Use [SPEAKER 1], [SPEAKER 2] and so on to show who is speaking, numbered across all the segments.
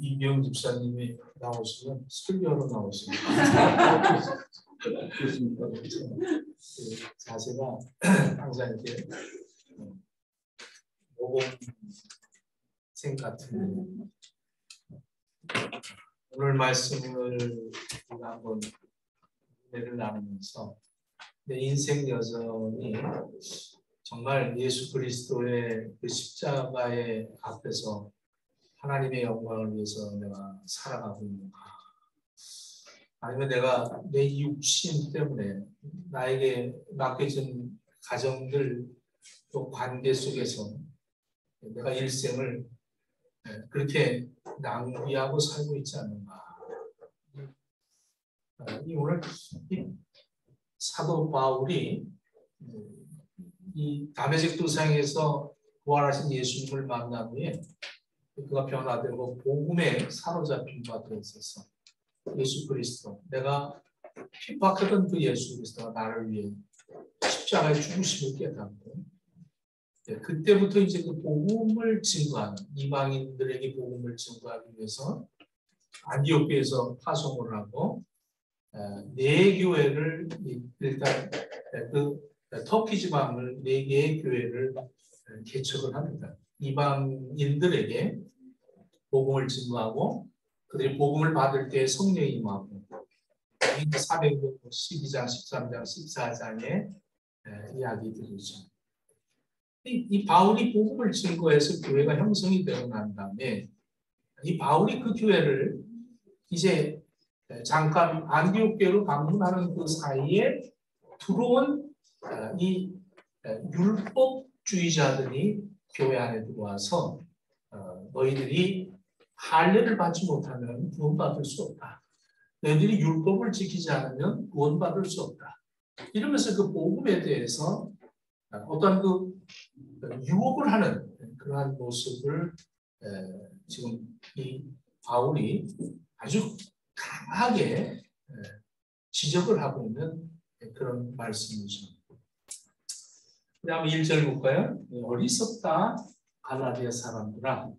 [SPEAKER 1] 이병 집사님이 나오시면 설교하러 나오시면 그렇습니까? 자세가 항상 이렇게 모범생 같은. 오늘 말씀을 우리가 한번 은혜를 나누면서 내 인생 여정이 정말 예수 그리스도의 그 십자가의 앞에서 하나님의 영광을 위해서 내가 살아가고 있는가, 아니면 내가 내 육신 때문에 나에게 맡겨진 가정들 또 관계 속에서 내가 일생을 그렇게 낭비하고 살고 있지 않는가. 오늘 사도 바울이 이 다메섹 도상에서 부활하신 예수님을 만난 후에 그가 변화되고 복음에 사로잡힌 바 되어 있어서 예수 그리스도, 내가 핍박하던 그 예수 그리스도가 나를 위해 십자가의 죽으심을 깨닫고 그때부터 이제 그 복음을 증거하는, 이방인들에게 복음을 증거하기 위해서 안디옥교에서 파송을 하고 네 교회를, 일단 그 터키 지방을 네 개의 교회를 개척을 합니다. 이방인들에게 복음을 증거하고 그들이 복음을 받을 때 성령이 임하고, 사도행전 12장, 13장, 14장의 이야기들이죠. 이 바울이 복음을 증거해서 교회가 형성이 되고 난 다음에 이 바울이 그 교회를 이제 잠깐 안디옥 교회로 방문하는 그 사이에 들어온 이 율법주의자들이 교회 안에 들어와서 너희들이 할례를 받지 못하면 구원받을 수 없다. 너희들이 율법을 지키지 않으면 구원받을 수 없다. 이러면서 그 복음에 대해서 어떤 그 유혹을 하는 그러한 모습을 지금 이 바울이 아주 강하게 지적을 하고 있는 그런 말씀이죠. 그다음 1절 볼까요? 어리석다 갈라디아 사람들아,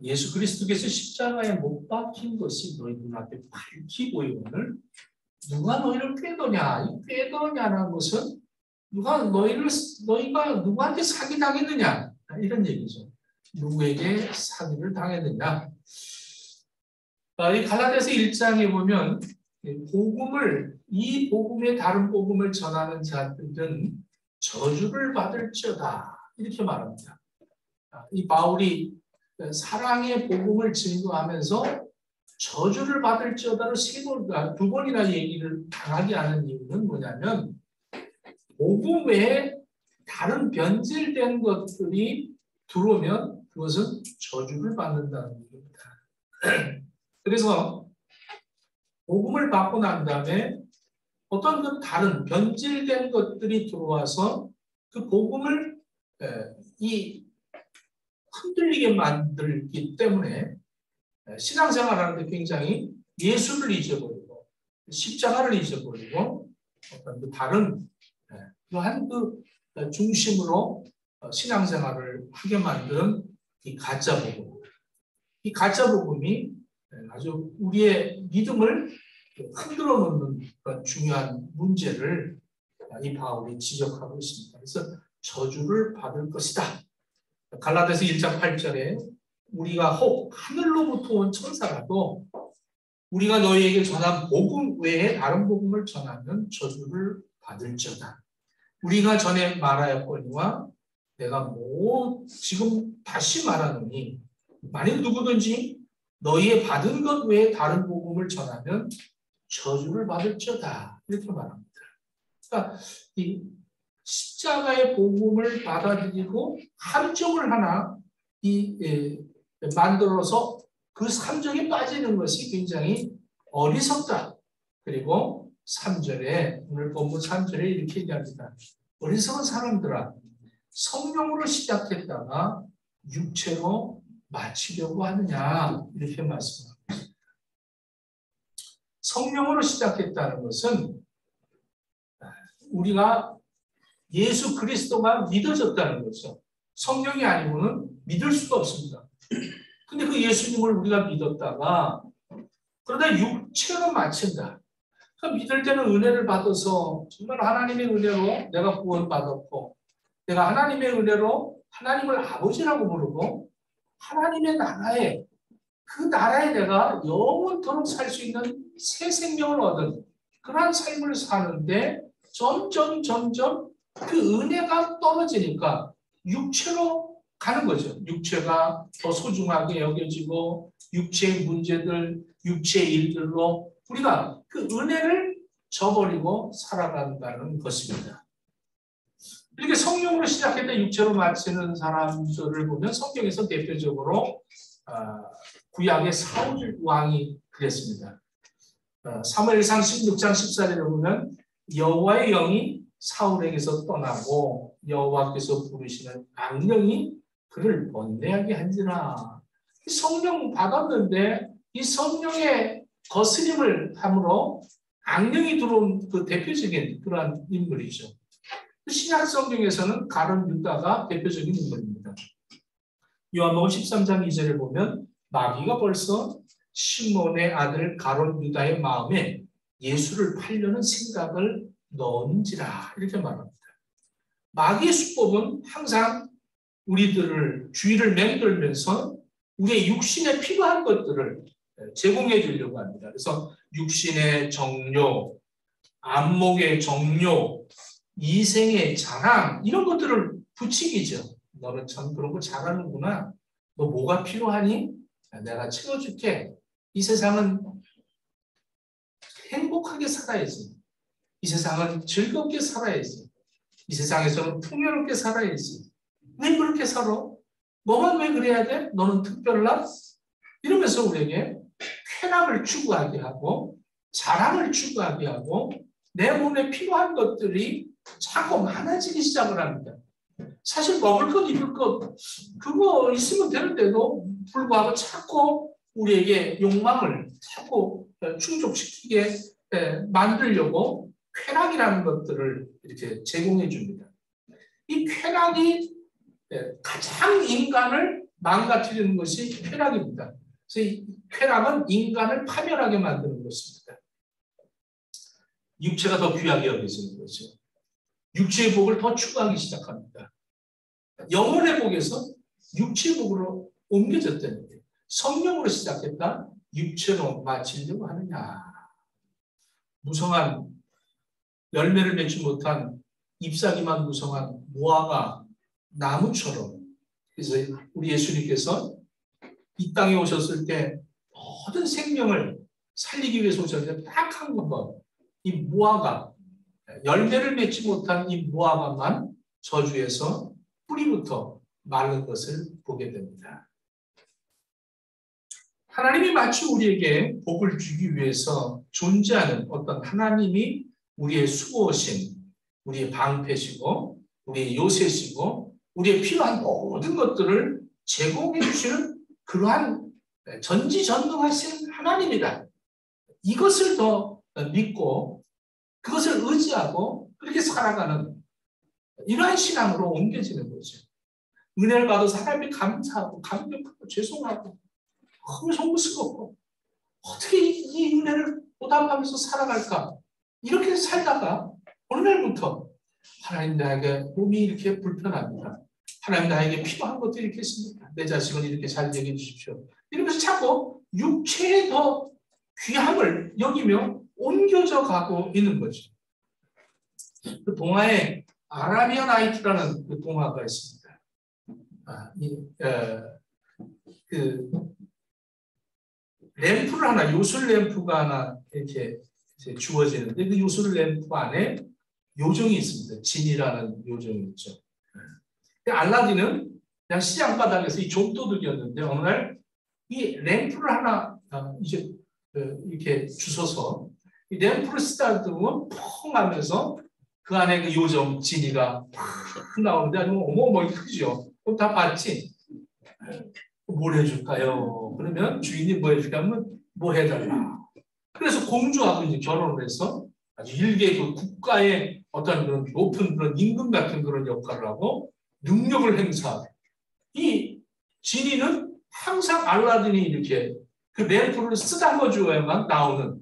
[SPEAKER 1] 예수 그리스도께서 십자가에 못 박힌 것이 너희 눈앞에 밝히 보이거늘 누가 너희를 꾀더냐? 이 꾀더냐라는 것은 너희가 누구한테 사기 당했느냐? 이런 얘기죠. 누구에게 사기를 당했느냐? 이 갈라디아서 1장에 보면 이 복음의 다른 복음을 전하는 자들은 저주를 받을지어다 이렇게 말합니다. 이 바울이 사랑의 복음을 증거하면서 저주를 받을지어다로 두 번이나 얘기를 강하게 하는 이유는 뭐냐면, 복음 외에 다른 변질된 것들이 들어오면 그것은 저주를 받는다는 얘기입니다. 그래서 복음을 받고 난 다음에 어떤 그 다른 변질된 것들이 들어와서 그 복음을 흔들리게 만들기 때문에 신앙생활하는데 굉장히 예수를 잊어버리고 십자가를 잊어버리고 어떤 그 다른 그러한 그 중심으로 신앙생활을 하게 만든 이 가짜 복음. 이 가짜 복음이 아주 우리의 믿음을 흔들어 놓는 그런 중요한 문제를 이 바울이 지적하고 있습니다. 그래서 저주를 받을 것이다. 갈라디아서 1장 8절에 우리가 혹 하늘로부터 온 천사라도 우리가 너희에게 전한 복음 외에 다른 복음을 전하면 저주를 받을지어다. 우리가 전에 말하였거니와 내가 지금 다시 말하노니 만일 누구든지 너희의 받은 것 외에 다른 복음을 전하면 저주를 받을지어다 이렇게 말합니다. 그러니까 이 십자가의 복음을 받아들이고 함정을 하나 만들어서 그 함정에 빠지는 것이 굉장히 어리석다. 그리고 3절에 오늘 본문 3절에 이렇게 얘기합니다. 어리석은 사람들아, 성령으로 시작했다가 육체로 마치려고 하느냐 이렇게 말씀합니다. 성령으로 시작했다는 것은 우리가 예수 그리스도가 믿어졌다는 거죠. 성령이 아니고는 믿을 수가 없습니다. 근데 그 예수님을 우리가 믿었다가 그러다 육체로 마친다. 그러니까 믿을 때는 은혜를 받아서 정말 하나님의 은혜로 내가 구원받았고 내가 하나님의 은혜로 하나님을 아버지라고 부르고 하나님의 나라에 그 나라에 내가 영원토록 살 수 있는 새 생명을 얻은 그러한 삶을 사는데 점점 그 은혜가 떨어지니까 육체로 가는 거죠. 육체가 더 소중하게 여겨지고 육체의 문제들, 육체의 일들로 우리가 그 은혜를 저버리고 살아간다는 것입니다. 이렇게 성령으로 시작했다 육체로 마치는 사람들을 보면 성경에서 대표적으로 구약의 사울 왕이 그랬습니다. 사무엘상 16장 14절에 보면 여호와의 영이 사울에게서 떠나고 여호와께서 부르시는 악령이 그를 번뇌하게 한지라. 성령 받았는데 이 성령의 거스림을 함으로 악령이 들어온 그 대표적인 그러한 인물이죠. 신약 성경에서는 가룟 유다가 대표적인 인물입니다. 요한복음 13장 2절에 보면 마귀가 벌써 시몬의 아들 가룟 유다의 마음에 예수를 팔려는 생각을 넣은지라 이렇게 말합니다. 마귀의 수법은 항상 우리들을 주의를 맴돌면서 우리의 육신에 필요한 것들을 제공해 주려고 합니다. 그래서 육신의 정욕, 안목의 정욕, 이생의 자랑 이런 것들을 부추기죠. 너는 참 그런 거 잘하는구나. 너 뭐가 필요하니? 내가 채워줄게. 이 세상은 행복하게 살아야지. 이 세상은 즐겁게 살아야지. 이 세상에서는 풍요롭게 살아야지. 왜 그렇게 살아? 너만 왜 그래야 돼? 너는 특별나? 이러면서 우리에게 쾌락을 추구하게 하고 자랑을 추구하게 하고 내 몸에 필요한 것들이 자꾸 많아지기 시작을 합니다. 사실 먹을 것, 입을 것 그거 있으면 되는데도 불구하고 자꾸 우리에게 욕망을 자꾸 충족시키게 만들려고 쾌락이라는 것들을 이렇게 제공해 줍니다. 이 쾌락이 가장 인간을 망가뜨리는 것이 쾌락입니다. 그래서 이 쾌락은 인간을 파멸하게 만드는 것입니다. 육체가 더 귀하게 여겨지는 거죠. 육체의 복을 더 추구하기 시작합니다. 영혼의 복에서 육체의 복으로 옮겨졌다는 거예요. 성령으로 시작했다 육체로 마치려고 하느냐. 무성한 열매를 맺지 못한 잎사귀만 무성한 무화과 나무처럼. 그래서 우리 예수님께서 이 땅에 오셨을 때 모든 생명을 살리기 위해서 오셨는데 딱 한 번 이 무화과 열매를 맺지 못한 이 무화과만 저주해서 뿌리부터 마른 것을 보게 됩니다. 하나님이 마치 우리에게 복을 주기 위해서 존재하는 어떤 하나님이 우리의 수호신, 우리의 방패시고 우리의 요새시고 우리의 필요한 모든 것들을 제공해 주시는 그러한 전지전능하신 하나님이다. 이것을 더 믿고 그것을 의지하고 그렇게 살아가는 이러한 신앙으로 옮겨지는 거죠. 은혜를 받아서 하나님이 감사하고 감격하고 죄송하고 너무 송구스럽고 어떻게 이 은혜를 보답하면서 살아갈까? 이렇게 살다가 어느 날부터 하나님 나에게 몸이 이렇게 불편합니다. 하나님 나에게 필요한 것들이 이렇게 있습니다. 내 자식은 이렇게 잘 되게 해주십시오. 이러면서 자꾸 육체에 더 귀함을 여기며 옮겨져 가고 있는 거죠. 그 동화에 아라비안 나이트라는 그 동화가 있습니다. 램프를 하나, 요술 램프가 하나 이렇게 주어지는데 그 요술 램프 안에 요정이 있습니다. 진이라는 요정이 있죠. 알라딘은 그냥 시장 바닥에서 이 좀도둑이었는데 어느 날 이 램프를 하나 이제 이렇게 주워서 이 램프를 쓰다듬으면 펑 하면서 그 안에 그 요정 진이가 팍 나오는데 아주 어마어마하게 크죠. 그럼 다 봤지? 뭘 해줄까요? 그러면 주인이 뭐 해줄까 하면 뭐 해달라. 그래서 공주하고 이제 결혼을 해서 아주 일개 그 국가의 어떤 그런 높은 그런 임금 같은 그런 역할을 하고 능력을 행사하고 이 진이는 항상 알라딘이 이렇게 그 램프를 쓰다듬어줘야만 나오는.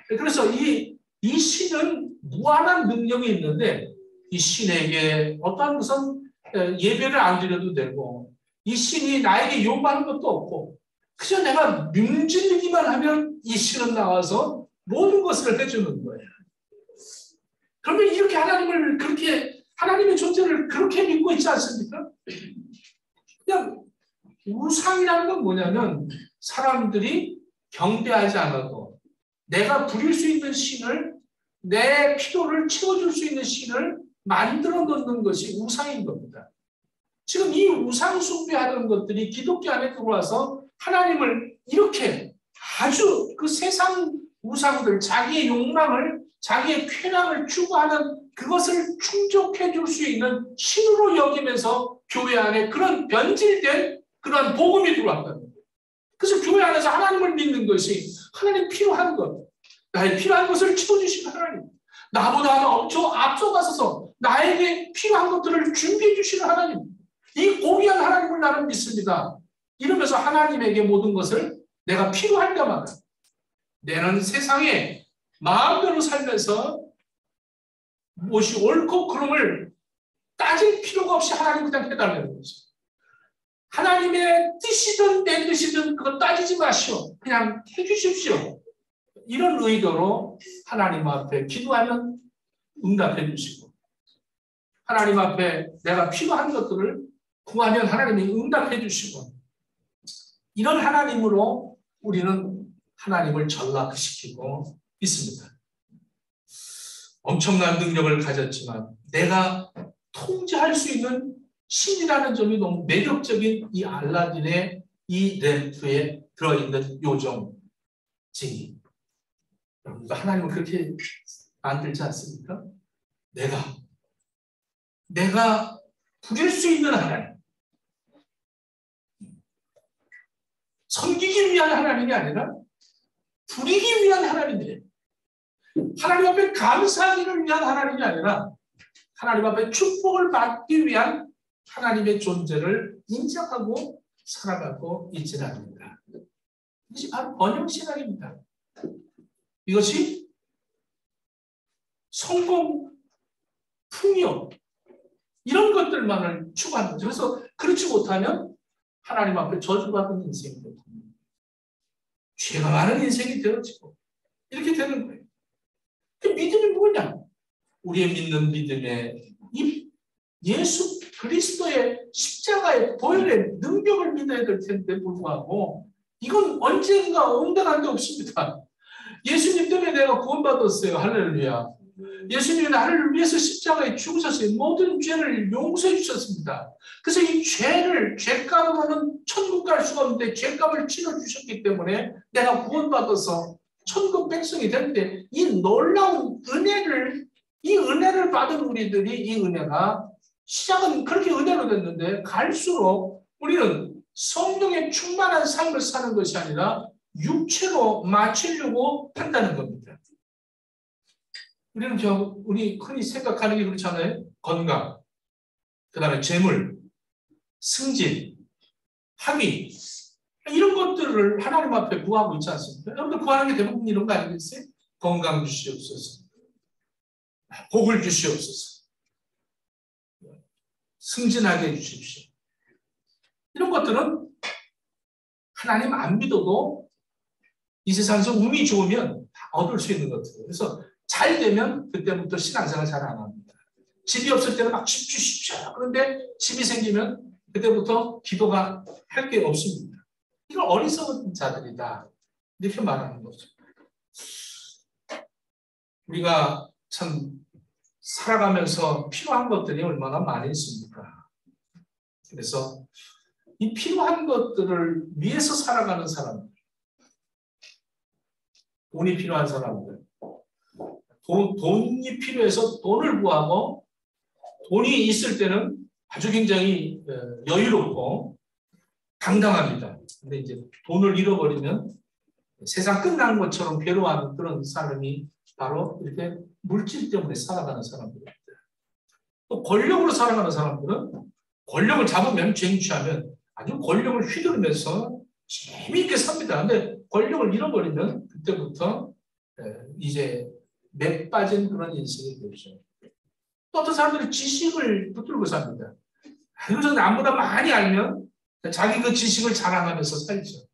[SPEAKER 1] 그래서 이 신은 무한한 능력이 있는데 이 신에게 어떠한 무슨 예배를 안 드려도 되고 이 신이 나에게 요구하는 것도 없고 그저 내가 문질르기만 하면 이 신은 나와서 모든 것을 해주는 거예요. 그러면 이렇게 하나님을 그렇게 하나님의 존재를 그렇게 믿고 있지 않습니까? 그냥 우상이라는 건 뭐냐면 사람들이 경배하지 않아도 내가 부릴 수 있는 신을 내 필요를 채워줄 수 있는 신을 만들어 놓는 것이 우상인 겁니다. 지금 이 우상 숭배하는 것들이 기독교 안에 들어와서 하나님을 이렇게 아주 그 세상 우상들 자기의 욕망을 자기의 쾌락을 추구하는 그것을 충족해 줄 수 있는 신으로 여기면서 교회 안에 그런 변질된 그런 복음이 들어왔다는 거예요. 그래서 교회 안에서 하나님을 믿는 것이 하나님 필요한 것, 나의 필요한 것을 채워주시는 하나님, 나보다 엄청 앞서가서서 나에게 필요한 것들을 준비해 주시는 하나님, 이 고귀한 하나님을 나는 믿습니다. 이러면서 하나님에게 모든 것을 내가 필요할 때마다 내는 세상에 마음대로 살면서 무엇이 옳고 그름을 따질 필요가 없이 하나님 그냥 해달라는 거죠. 하나님의 뜻이든 내 뜻이든 그거 따지지 마시오. 그냥 해주십시오. 이런 의도로 하나님 앞에 기도하면 응답해 주시고 하나님 앞에 내가 필요한 것들을 구하면 하나님이 응답해 주시고 이런 하나님으로 우리는 하나님을 전락시키고 있습니다. 엄청난 능력을 가졌지만 내가 통제할 수 있는 신이라는 점이 너무 매력적인 이 알라딘의 이 램프에 들어있는 요정쟁이. 하나님은 그렇게 만들지 않습니까? 내가 부릴 수 있는 하나님. 섬기기 위한 하나님이 아니라 부리기 위한 하나님이에요. 하나님 앞에 감사하기를 위한 하나님이 아니라 하나님 앞에 축복을 받기 위한 하나님의 존재를 인정하고 살아가고 있지는 않습니다. 이것이 바로 번영신앙입니다. 이것이 성공, 풍요 이런 것들만을 추구하는 거죠. 그래서 그렇지 못하면 하나님 앞에 저주받은 인생이 되고 죄가 많은 인생이 되어지고 이렇게 되는 거예요. 그 믿음이 뭐냐? 우리의 믿는 믿음에 이 예수 그리스도의 십자가의 보혈의 능력을 믿어야 될 텐데 불구하고 이건 언젠가 온데간데 없습니다. 예수님 때문에 내가 구원받았어요. 할렐루야. 예수님이 나를 위해서 십자가에 죽으셨어요. 모든 죄를 용서해 주셨습니다. 그래서 이 죄값으로는 천국 갈 수가 없는데 죄값을 치러주셨기 때문에 내가 구원받아서 천국 백성이 되는데 이 놀라운 은혜를 받은 우리들이 이 은혜가 시작은 그렇게 은혜로 됐는데 갈수록 우리는 성령의 충만한 삶을 사는 것이 아니라 육체로 맞추려고 한다는 겁니다. 우리 흔히 생각하는 게 그렇잖아요. 건강, 그 다음에 재물, 승진, 학위 이런 것들을 하나님 앞에 구하고 있지 않습니까? 여러분들 구하는 게 대부분 이런 거 아니겠어요? 건강 주시옵소서, 복을 주시옵소서, 승진하게 해주십시오. 이런 것들은 하나님 안 믿어도 이 세상에서 운이 좋으면 다 얻을 수 있는 것들이에요. 그래서 잘 되면 그때부터 신앙생활 잘 안 합니다. 집이 없을 때는 막 집 주십시오. 그런데 집이 생기면 그때부터 기도가 할 게 없습니다. 이걸 어리석은 자들이다. 이렇게 말하는 거죠. 우리가 참 살아가면서 필요한 것들이 얼마나 많이 있습니까? 그래서 이 필요한 것들을 위해서 살아가는 사람들, 돈이 필요한 사람들, 돈이 필요해서 돈을 구하고 돈이 있을 때는 아주 굉장히 여유롭고 당당합니다. 근데 이제 돈을 잃어버리면 세상 끝난 것처럼 괴로워하는 그런 사람이 바로 이렇게 물질 때문에 살아가는 사람들입니다. 또 권력으로 살아가는 사람들은 권력을 잡으면 쟁취하면 아주 권력을 휘두르면서 재미있게 삽니다. 근데 권력을 잃어버리면 그때부터 이제 맥 빠진 그런 인생이 되죠. 또 어떤 사람들이 지식을 붙들고 삽니다. 그래서 남보다 많이 알면 자기 그 지식을 자랑하면서 살죠.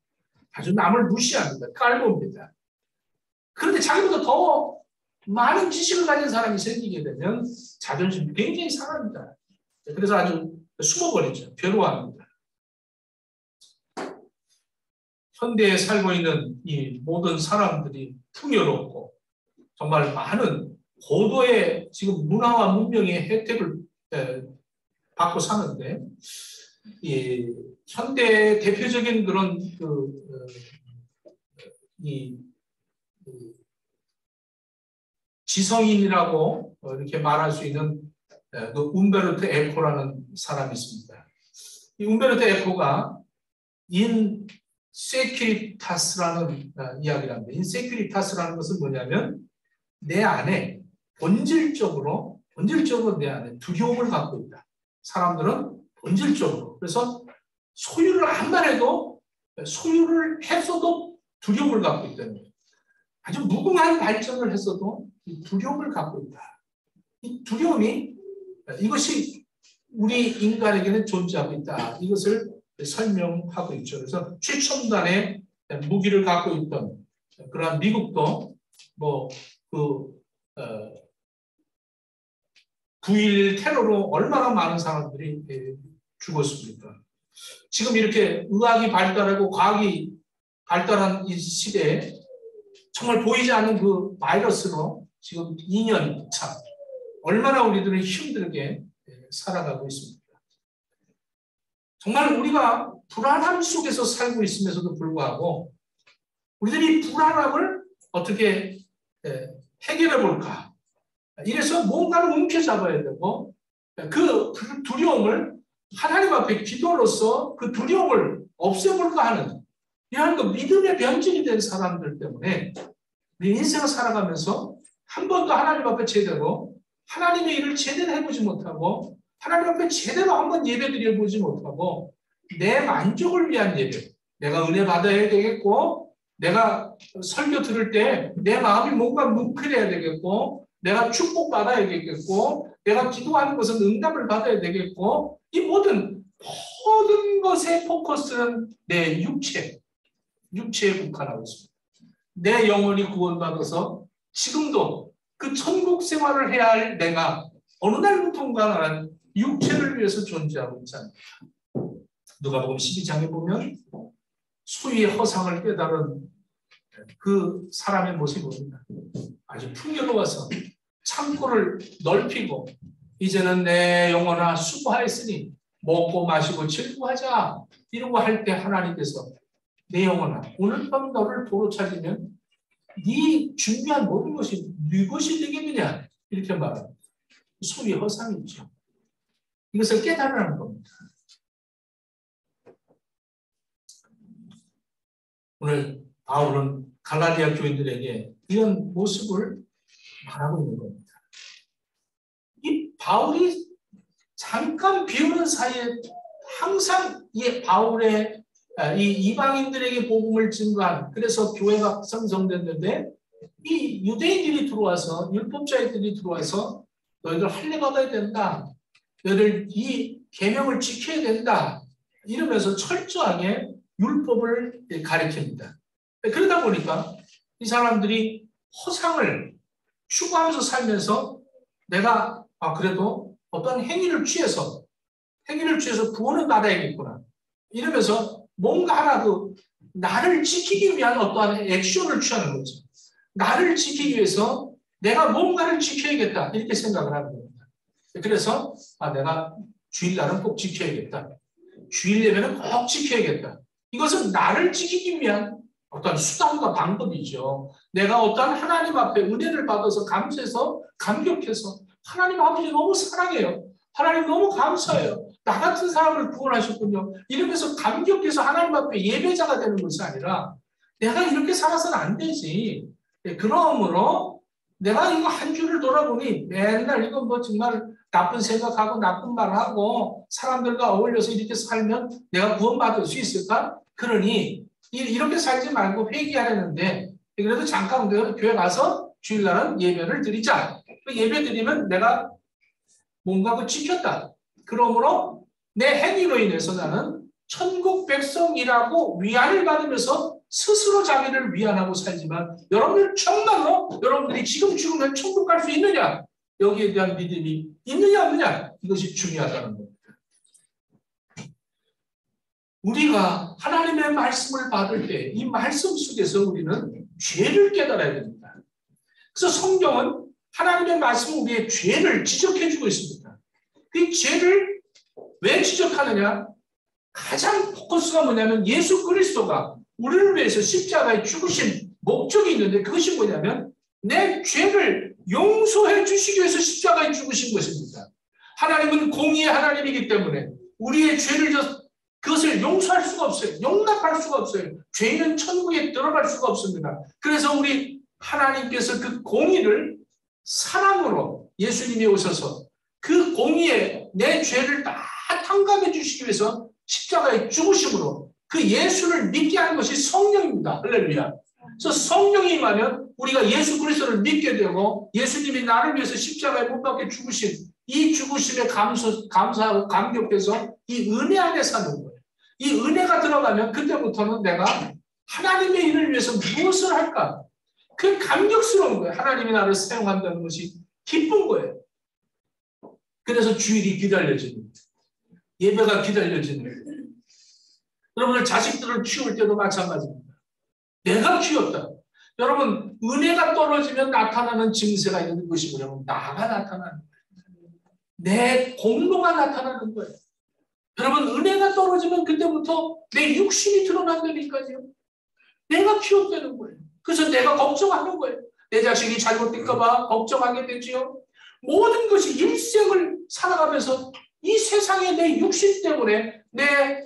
[SPEAKER 1] 아주 남을 무시합니다. 깔봅니다. 그런데 자기보다 더 많은 지식을 가진 사람이 생기게 되면 자존심이 굉장히 상합니다. 그래서 아주 숨어버리죠. 괴로워합니다. 현대에 살고 있는 이 모든 사람들이 풍요롭고 정말 많은 고도의 지금 문화와 문명의 혜택을 받고 사는데 이 현대 대표적인 그런 지성인이라고 이렇게 말할 수 있는 그 움베르토 에코라는 사람이 있습니다. 이 움베르토 에코가 인세큐리타스라는 이야기를 합니다. 인세큐리타스라는 것은 뭐냐면 내 안에 본질적으로 내 안에 두려움을 갖고 있다. 사람들은 본질적으로. 그래서 소유를 한만 해도 소유를 했어도 두려움을 갖고 있다는 거예요. 아주 무궁한 발전을 했어도 이 두려움을 갖고 있다. 이 두려움이 이것이 우리 인간에게는 존재하고 있다. 이것을 설명하고 있죠. 그래서 최첨단의 무기를 갖고 있던 그러한 미국도 뭐 9.11 테러로 얼마나 많은 사람들이 죽었습니까? 지금 이렇게 의학이 발달하고 과학이 발달한 이 시대에 정말 보이지 않는 그 바이러스로 지금 2년 차 얼마나 우리들은 힘들게 살아가고 있습니다. 정말 우리가 불안함 속에서 살고 있음에도 불구하고 우리들이 불안함을 어떻게 해결해 볼까? 이래서 뭔가를 움켜잡아야 되고 그 두려움을 하나님 앞에 기도로서 그 두려움을 없애볼까 하는 이런 그 믿음의 변질이 된 사람들 때문에 우리 인생을 살아가면서 한 번도 하나님 앞에 제대로 하나님의 일을 제대로 해보지 못하고 하나님 앞에 제대로 한번 예배드려 보지 못하고 내 만족을 위한 예배, 내가 은혜 받아야 되겠고 내가 설교 들을 때 내 마음이 뭔가 뭉클해야 되겠고 내가 축복받아야겠고 내가 기도하는 것은 응답을 받아야 되겠고 이 모든 것의 포커스는 내 육체에 국한하고 있습니다. 내 영혼이 구원받아서 지금도 그 천국 생활을 해야 할 내가 어느 날부터인가 육체를 위해서 존재하고 있지 않습니까? 누가복음 12장에 보면 소유의 허상을 깨달은 그 사람의 모습이 보입니다. 아주 풍요로워서 창고를 넓히고 이제는 내 영혼아 수고하였으니 먹고 마시고 즐거워하자 이러고 할 때 하나님께서 내 영혼아 오늘 밤 너를 도로 찾으면 네 준비한 모든 것이 네 것이 되겠느냐 이렇게 말합니다. 소유의 허상이죠. 이것을 깨달으라는 겁니다. 오늘 바울은 갈라디아 교인들에게 이런 모습을 말하고 있는 겁니다. 이 바울이 잠깐 비우는 사이에 항상 이 바울의 이 이방인들에게 복음을 증거한 그래서 교회가 형성됐는데 이 유대인들이 들어와서 율법자들이 들어와서 너희들 할례 받아야 된다. 너희들 이 계명을 지켜야 된다. 이러면서 철저하게 율법을 가리킵니다. 그러다 보니까 이 사람들이 허상을 추구하면서 살면서 내가 그래도 어떤 행위를 취해서 구원을 받아야겠구나. 이러면서 뭔가 하나 나를 지키기 위한 어떠한 액션을 취하는 거죠. 나를 지키기 위해서 내가 뭔가를 지켜야겠다. 이렇게 생각을 하는 겁니다. 그래서 내가 주일날은 꼭 지켜야겠다. 주일 예배는 꼭 지켜야겠다. 이것은 나를 지키기 위한 어떤 수단과 방법이죠. 내가 어떤 하나님 앞에 은혜를 받아서 감사해서 감격해서 하나님 아버지 너무 사랑해요. 하나님 너무 감사해요. 나 같은 사람을 구원하셨군요. 이러면서 감격해서 하나님 앞에 예배자가 되는 것이 아니라 내가 이렇게 살아서는 안 되지. 그러므로 내가 이거 한 주를 돌아보니 맨날 이거 뭐 정말 나쁜 생각하고 나쁜 말하고 사람들과 어울려서 이렇게 살면 내가 구원받을 수 있을까? 그러니 이렇게 살지 말고 회개하려는데 그래도 잠깐 교회 가서 주일날은 예배를 드리자. 예배 드리면 내가 뭔가 그 지켰다. 그러므로 내 행위로 인해서 나는 천국 백성이라고 위안을 받으면서 스스로 자기를 위안하고 살지만 여러분들 정말로 여러분들이 지금 죽으면 천국 갈 수 있느냐? 여기에 대한 믿음이 있느냐 없느냐? 이것이 중요하다는 겁니다. 우리가 하나님의 말씀을 받을 때 이 말씀 속에서 우리는 죄를 깨달아야 됩니다. 그래서 성경은 하나님의 말씀은 우리의 죄를 지적해주고 있습니다. 그 죄를 왜 지적하느냐? 가장 포커스가 뭐냐면 예수 그리스도가 우리를 위해서 십자가에 죽으신 목적이 있는데 그것이 뭐냐면 내 죄를 용서해 주시기 위해서 십자가에 죽으신 것입니다. 하나님은 공의의 하나님이기 때문에 우리의 죄를 그것을 용서할 수가 없어요. 용납할 수가 없어요. 죄는 천국에 들어갈 수가 없습니다. 그래서 우리 하나님께서 그 공의를 사랑으로 예수님이 오셔서 그 공의에 내 죄를 다 탕감해 주시기 위해서 십자가에 죽으심으로 그 예수를 믿게 하는 것이 성령입니다. 할렐루야. 그래서 성령이 임하면 우리가 예수 그리스도를 믿게 되고 예수님이 나를 위해서 십자가에 못 박혀 죽으신 이 죽으심에 감사하고 감격해서 이 은혜 안에 사는 거예요. 이 은혜가 들어가면 그때부터는 내가 하나님의 일을 위해서 무엇을 할까? 그 감격스러운 거예요. 하나님이 나를 사용한다는 것이 기쁜 거예요. 그래서 주일이 기다려지는 예배가 기다려지는 거예요. 여러분들 자식들을 키울 때도 마찬가지입니다. 내가 키웠다. 여러분 은혜가 떨어지면 나타나는 증세가 있는 것이 뭐냐면 나가 나타나는 거예요. 내 공로가 나타나는 거예요. 여러분 은혜가 떨어지면 그때부터 내 육신이 드러난다니까요. 내가 키웠다는 거예요. 그래서 내가 걱정하는 거예요. 내 자식이 잘못될까 봐 걱정하게 되지요. 모든 것이 일생을 살아가면서 이 세상에 내 육신 때문에 내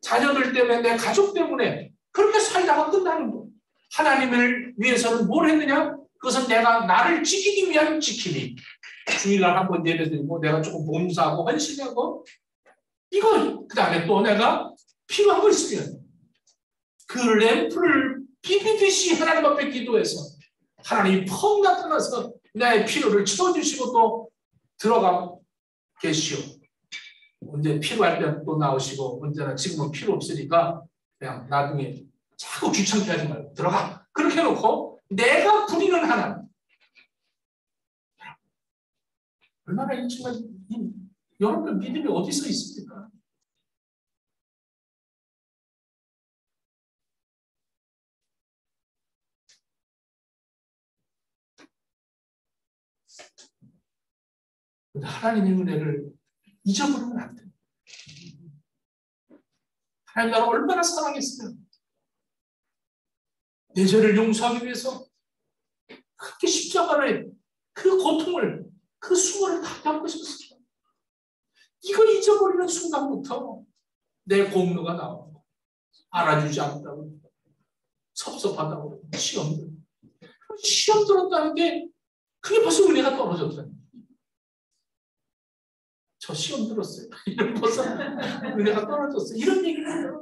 [SPEAKER 1] 자녀들 때문에 내 가족 때문에 그렇게 살다가 끝나는 거예요. 하나님을 위해서는 뭘 했느냐? 그것은 내가 나를 지키기 위한 지킴이. 주일날 한번 예배드리고 내가 조금 봉사하고 헌신하고 이거 그 다음에 또 내가 필요한 거 있으면 그 램프를 비비듯이 하나님 앞에 기도해서 하나님이 펑 나타나서 나의 필요를 채워주시고 또 들어가 계시오. 언제 필요할 때 또 나오시고 언제나 지금은 필요 없으니까 그냥 나중에 자꾸 귀찮게 하지 말고 들어가. 그렇게 해놓고 내가 부리는 하나님. 얼마나 이 친구가 여러분들 믿음이 어디서 있습니까? 하나님의 은혜를 잊어버리면 안 돼요. 하나님 나를 얼마나 사랑했으면 내 죄를 용서하기 위해서 그렇게 십자가를 그 고통을 그 수고를 다 겪으셨어요. 이걸 잊어버리는 순간부터 내 공로가 나오고 알아주지 않다고 섭섭하다고 시험 들었다는 게 그게 벌써 은혜가 떨어졌다는 거예요. 저 시험 들었어요. 이런 벌써 은혜가 떨어졌어요. 이런 얘기를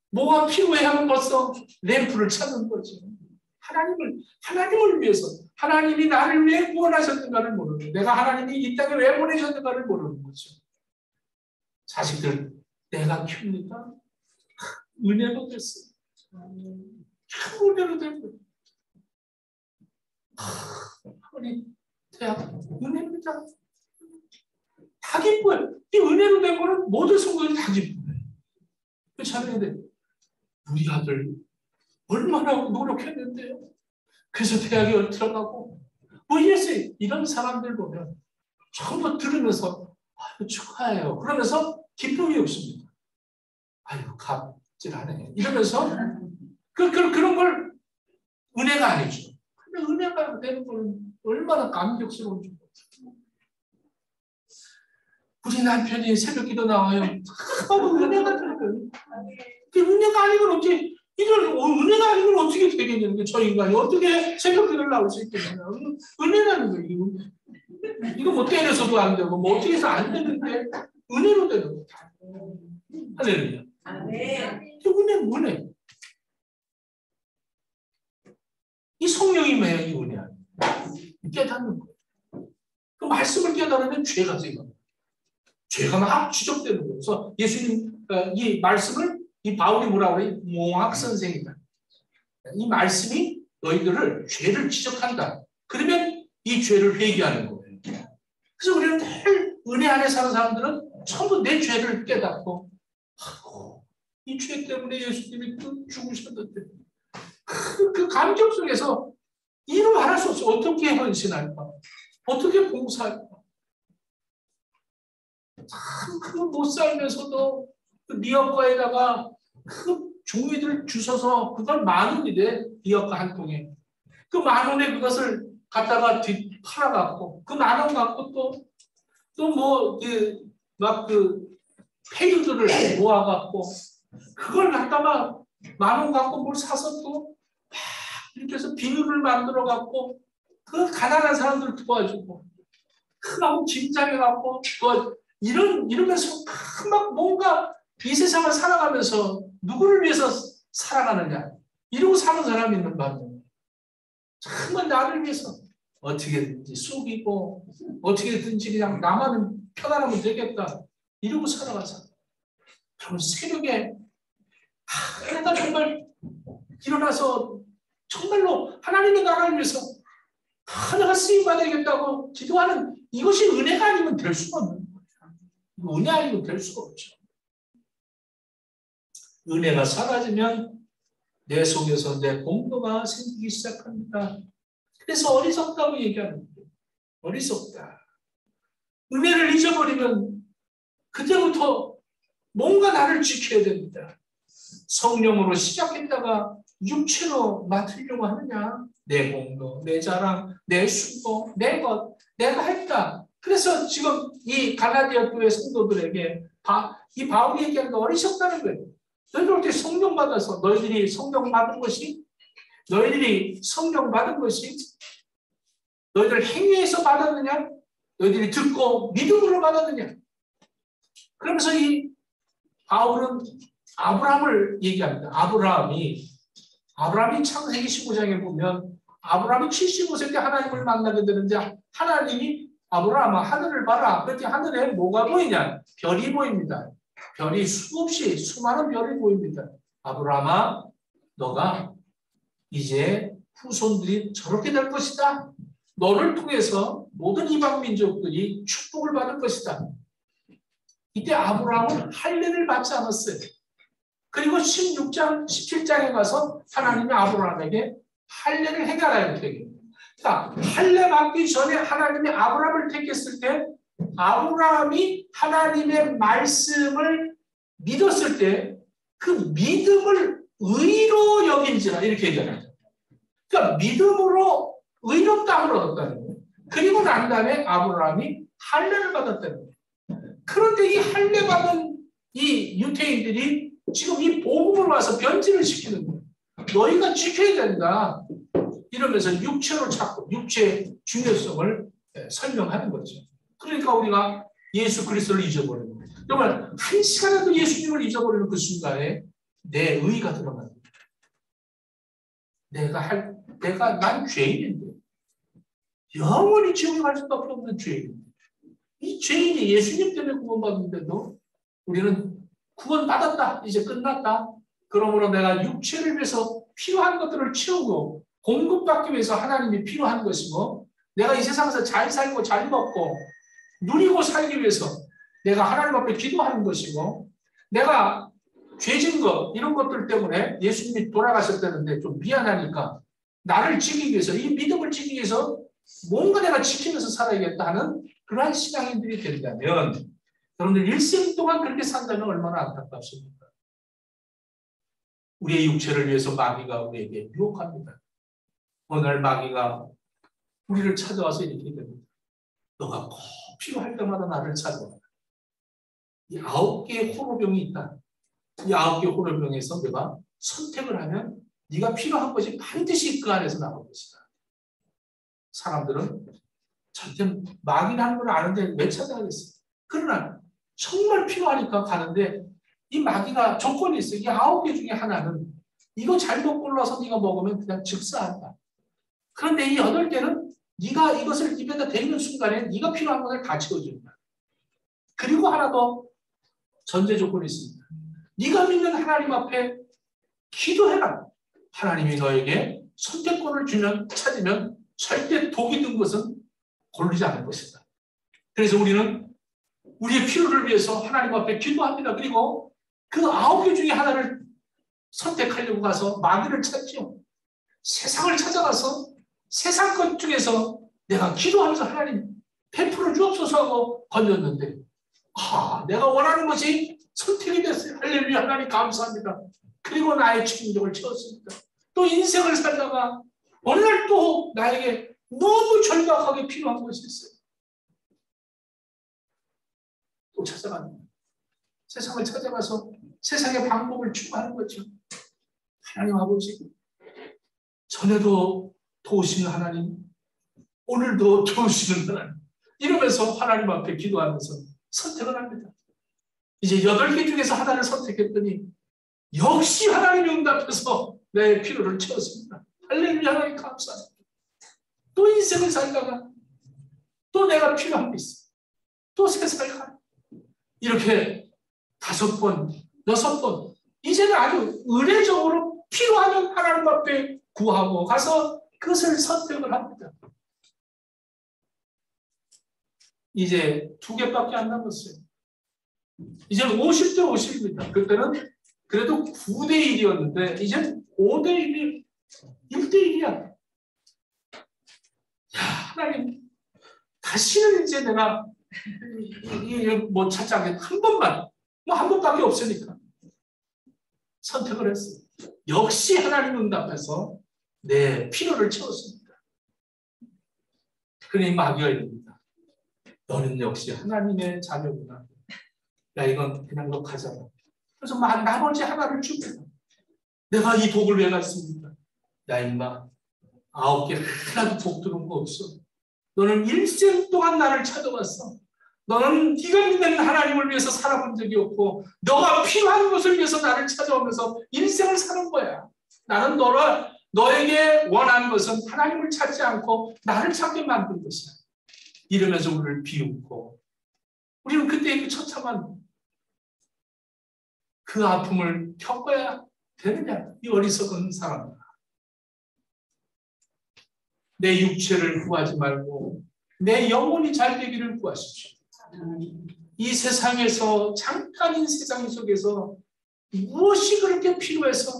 [SPEAKER 1] 뭐가 필요해 하면 벌써 램프를 찾는 거죠. 하나님을 위해서 하나님이 나를 왜 구원하셨는가를 모르는 내가 하나님이 이 땅에 왜 보내셨는가를 모르는 거죠. 자식들 내가 키웁니까? 은혜로 됐어요. 참 은혜로 된 거예요. 우리 대학 은혜입니다. 다 기뻐요. 이 은혜로 된 거는 모든 성도들이 다 기뻐요. 그렇잖아요. 우리 아들 얼마나 노력했는데요. 그래서 대학에 들어가고 뭐 이랬어요. 이런 사람들 보면 전부 들으면서 아유 축하해요. 그러면서 기쁨이 없습니다. 아유 갑질하네. 이러면서 그런 걸 은혜가 아니죠. 근데 은혜가 되는 건 얼마나 감격스러운지. 우리 남편이 새벽기도 나와요. 너무 은혜가 되는 거예요. 은혜가 아니면 어떻게 이걸 은혜가 아니면 어떻게 되겠냐는 게 저 인간이 어떻게 새벽기도를 나올 수 있겠냐. 은혜라는 거예요. 이거 뭐 때려서도 안 되고 뭐 어떻게 해서 안 되는데 은혜로 되는 거다. 할렐루야. 은혜. 이 성령이 뭐예요? 이 은혜. 깨닫는 거예요. 그 말씀을 깨달으면 죄가 생겨요. 죄가 막 추적되는 거예요. 그래서 예수님 이 말씀을 이 바울이 뭐라고 그래요? 몽학 선생이다. 이 말씀이 너희들을 죄를 지적한다. 그러면 이 죄를 회개하는 거예요. 그래서 우리는 늘 은혜 안에 사는 사람들은 전부 내 죄를 깨닫고 이 죄 때문에 예수님이 또 죽으셨는데 그 감정 속에서 이루 말할 수 없어. 어떻게 헌신할까? 어떻게 봉사할까? 참 그 못 살면서도 그 미역과에다가 그 종이들 주셔서 그걸 10,000원이래. 미역과 한 통에. 그 10,000원에 그것을 갖다가 팔아갖고 그 10,000원 갖고 또 뭐 막 그 페이들을 모아갖고 그걸 갖다가 10,000원 갖고 뭘 사서 또 막 이렇게 해서 비누를 만들어갖고 그 가난한 사람들 도와주고 크고 김장해갖고 이러면서 막 뭔가 이 세상을 살아가면서 누구를 위해서 살아가느냐 이러고 사는 사람이 있는 반면 정말 나를 위해서 어떻게든지 속이고 어떻게든지 그냥 나만 편안하면 되겠다 이러고 살아가서 그럼 새벽에 내가 정말 일어나서 정말로 하나님의 나라를 위해서 내가 쓰임받아야겠다고 기도하는 이것이 은혜가 아니면 될 수가 없는 거예요. 은혜 아니면 될 수가 없죠. 은혜가 사라지면 내 속에서 내 공로가 생기기 시작합니다. 그래서 어리석다고 얘기하는 거예요. 어리석다. 은혜를 잊어버리면 그때부터 뭔가 나를 지켜야 됩니다. 성령으로 시작했다가 육체로 맡으려고 하느냐? 내 공로, 내 자랑, 내 수고, 내 것, 내가 했다. 그래서 지금 이 갈라디아 교회 성도들에게 이 바울이 얘기하는 거 어리석다는 거예요. 너희들 어떻게 성령 받아서 너희들이 성령 받은 것이 너희들 행위에서 받았느냐? 너희들이 듣고 믿음으로 받았느냐? 그러면서 이 바울은 아브라함을 얘기합니다. 아브라함이 창세기 15장에 보면 아브라함이 75세 때 하나님을 만나게 되는데 하나님이 아브라함아 하늘을 봐라. 그랬더니 하늘에 뭐가 보이냐? 별이 보입니다. 별이 수없이 수많은 별이 보입니다. 아브라함아 너가 이제 후손들이 저렇게 될 것이다. 너를 통해서 모든 이방 민족들이 축복을 받을 것이다. 이때 아브라함은 할례를 받지 않았어요. 그리고 16장, 17장에 가서 하나님이 아브라함에게 할례를 행하라는 얘기입니다. 자, 할례 받기 전에 하나님이 아브라함을 택했을 때 아브라함이 하나님의 말씀을 믿었을 때 그 믿음을 의로 여긴지라 이렇게 얘기합니다. 그러니까 믿음으로 의롭다함을 얻었다는 거예요. 그리고 난 다음에 아브라함이 할례를 받았다는 거예요. 그런데 이 할례 받은 이 유태인들이 지금 이 복음을 와서 변질을 시키는 거예요. 너희가 지켜야 된다. 이러면서 육체로 찾고 육체의 중요성을 설명하는 거죠. 그러니까 우리가 예수 그리스도를 잊어버리는 거예요. 정말 한 시간에도 예수님을 잊어버리는 그 순간에 내 의가 들어가는 거예요. 난 죄인인데 영원히 지옥에 갈 수밖에 없는 죄인인데 이 죄인이 예수님 때문에 구원받는데도 우리는 구원받았다. 이제 끝났다. 그러므로 내가 육체를 위해서 필요한 것들을 채우고 공급받기 위해서 하나님이 필요한 것이고 내가 이 세상에서 잘 살고 잘 먹고 누리고 살기 위해서 내가 하나님 앞에 기도하는 것이고 내가 죄진 것 이런 것들 때문에 예수님이 돌아가셨다는데 좀 미안하니까 나를 지키기 위해서 이 믿음을 지키기 위해서 뭔가 내가 지키면서 살아야겠다 하는 그러한 신앙인들이 된다면 여러분들 일생 동안 그렇게 산다면 얼마나 안타깝습니까? 우리의 육체를 위해서 마귀가 우리에게 유혹합니다. 어느 날 마귀가 우리를 찾아와서 이렇게 됩니다. 너가 꼭 필요할 때마다 나를 찾아와. 이 9개의 호로병이 있다. 이 9개의 호로병에서 내가 선택을 하면 네가 필요한 것이 반드시 그 안에서 나올 것이다. 사람들은 절대 마귀라는 걸 아는데 왜 찾아가겠어요? 그러나 정말 필요하니까 가는데 이 마귀가 조건이 있어요. 이 9개 중에 하나는 이거 잘못 골라서 네가 먹으면 그냥 즉사한다. 그런데 이 8개는 네가 이것을 입에다 대는 순간에 네가 필요한 것을 다 채워준다. 그리고 하나 더 전제 조건이 있습니다. 네가 믿는 하나님 앞에 기도해라. 하나님이 너에게 선택권을 주면 찾으면 절대 독이 든 것은 고르지 않을 것이다. 그래서 우리는 우리의 필요를 위해서 하나님 앞에 기도합니다. 그리고 그 9개 중에 하나를 선택하려고 가서 마귀를 찾죠. 세상을 찾아가서 세상 것 중에서 내가 기도하면서 하나님 베풀어 주옵소서 하고 건졌는데 내가 원하는 것이 선택이 됐어요. 할렐루야. 하나님 감사합니다. 그리고 나의 책임력을 채웠습니다. 또 인생을 살다가 어느 날 또 나에게 너무 절박하게 필요한 것이 있어요. 또 찾아갑니다. 세상을 찾아가서 세상의 방법을 추구하는 거죠. 하나님 아버지, 전에도 도우시는 하나님, 오늘도 도우시는 하나님, 이러면서 하나님 앞에 기도하면서 선택을 합니다. 이제 8개 중에서 하나를 선택했더니 역시 하나님이 응답해서 내 필요를 채웠습니다. 할렐루야. 하나님 감사합니다. 또 인생을 살다가 또 내가 필요한 게 있어. 또 세상을 가. 이렇게 5번, 6번 이제는 아주 의례적으로 필요하면 하나님 앞에 구하고 가서 그것을 선택을 합니다. 이제 2개밖에 안 남았어요. 이제는 50대 50입니다. 그때는 그래도 9대 1이었는데 이제는 5대 1이 1대 1이야. 야, 하나님 다시는 이제 내가 뭐 찾지 않겠다. 한 번만, 한 번밖에 없으니까 선택을 했어요. 역시 하나님 응답해서 내 필요를 채웠습니다. 그러니 마귀가 이릅니다. 너는 역시 하나님의 자녀구나. 야, 이건 그냥 너 가져라. 그래서 나머지 하나를 줍니다. 내가 이 독을 왜 갔습니까? 야, 임마, 9개 하나도 독 들은 거 없어. 너는 일생 동안 나를 찾아왔어. 너는 네가 믿는 하나님을 위해서 살아본 적이 없고 너가 필요한 것을 위해서 나를 찾아오면서 인생을 사는 거야. 나는 너에게 원하는 것은 하나님을 찾지 않고 나를 찾게 만든 것이야. 이러면서 우리를 비웃고 우리는 그때 그 처참한 그 아픔을 겪어야 되느냐? 이 어리석은 사람. 내 육체를 구하지 말고 내 영혼이 잘 되기를 구하십시오. 이 세상에서 잠깐인 세상 속에서 무엇이 그렇게 필요해서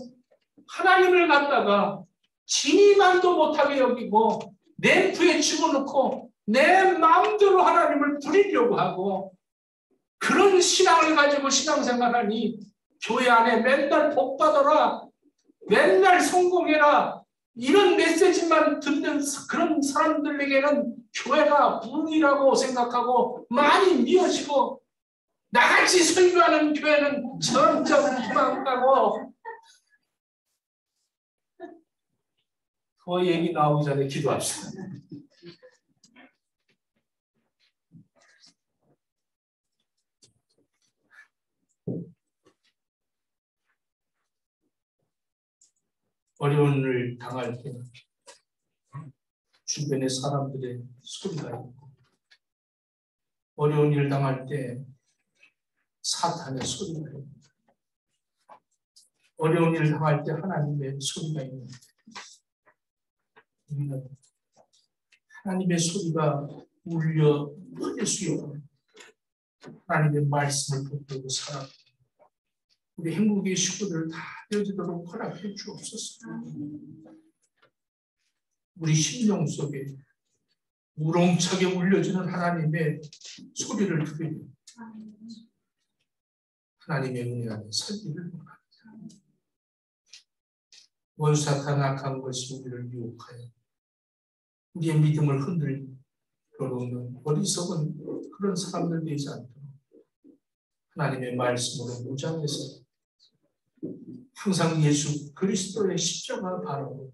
[SPEAKER 1] 하나님을 갖다가 진의만도 못하게 여기고 램프에 집어넣고 내 마음대로 하나님을 부리려고 하고 그런 신앙을 가지고 신앙생활하니 교회 안에 맨날 복 받아라, 맨날 성공해라 이런 메시지만 듣는 그런 사람들에게는 교회가 부흥이라고 생각하고 많이 미워지고 나같이 설교하는 교회는 점점 도망가고 그 얘기 나오기 전에 기도합시다. 어려운 일을 당할 때 주변의 사람들의 소리가 있고 어려운 일을 당할 때 사탄의 소리가 있고 어려운 일을 당할 때 하나님의 소리가 있는데 우리는 하나님의 소리가 울려 퍼질 수 있는 하나님의 말씀을 붙들고 살아 우리 행복의 식구들을 다 되어지도록 허락해 주옵소서. 우리 심령 속에 우렁차게 울려지는 하나님의 소리를 들으며 하나님의 은혜 안에 살기를 원합니다. 원수 사탄 악한 것이 우리를 유혹하여 우리의 믿음을 흔들고 놓는 어리석은 그런 사람들 되지 않도록 하나님의 말씀으로 무장해서 항상 예수 그리스도의 십자가 바라보고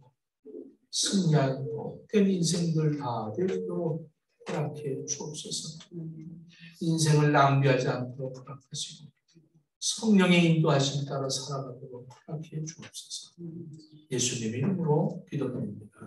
[SPEAKER 1] 승리하는 복된 인생들 다 되도록 허락해 주옵소서. 인생을 낭비하지 않도록 허락하시고 성령의 인도하심 따라 살아가도록 허락해 주옵소서. 예수님의 이름으로 기도드립니다.